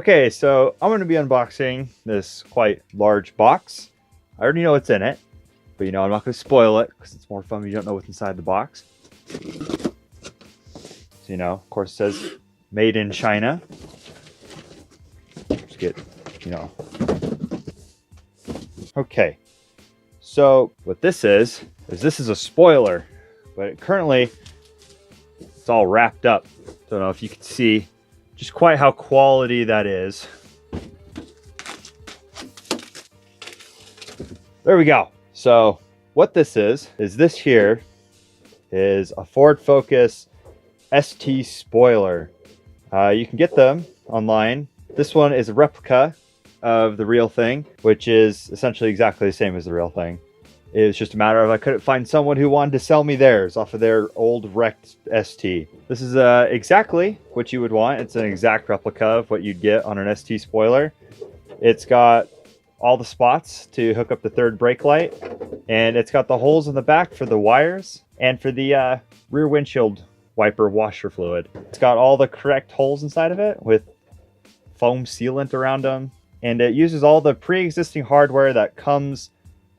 Okay, so I'm going to be unboxing this quite large box. I already know what's in it, but I'm not going to spoil it because it's more fun when you don't know what's inside the box. So, of course it says made in China. Just get, Okay, so what this is a spoiler, but currently it's all wrapped up. Don't know if you can see just quite how quality that is. There we go. So what this is this here is a Ford Focus ST spoiler. You can get them online. This one is a replica of the real thing, which is essentially exactly the same as the real thing. It's just a matter of I couldn't find someone who wanted to sell me theirs off of their old wrecked ST. This is exactly what you would want. It's an exact replica of what you'd get on an ST spoiler. It's got all the spots to hook up the third brake light, and it's got the holes in the back for the wires and for the rear windshield wiper washer fluid. It's got all the correct holes inside of it with foam sealant around them, and it uses all the pre-existing hardware that comes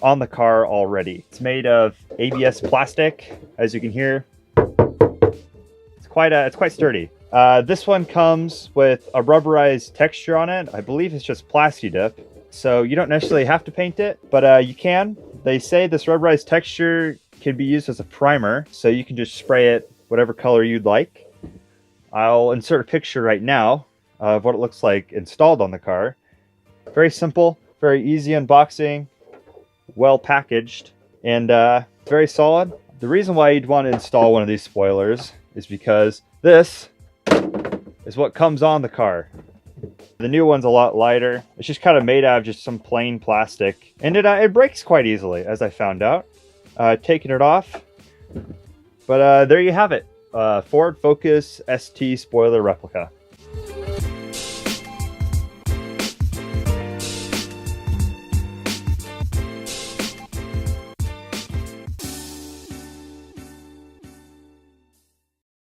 on the car already. It's made of ABS plastic, as you can hear. It's quite sturdy. This one comes with a rubberized texture on it. I believe it's just Plasti Dip, so you don't necessarily have to paint it, but you can. They say this rubberized texture can be used as a primer, so you can just spray it whatever color you'd like. I'll insert a picture right now of what it looks like installed on the car. Very simple, very easy unboxing, well packaged, and very solid. The reason why you'd want to install one of these spoilers is because this is what comes on the car. The new one's a lot lighter. It's just kind of made out of just some plain plastic, and it breaks quite easily, as I found out taking it off. But there you have it, Ford Focus ST spoiler replica.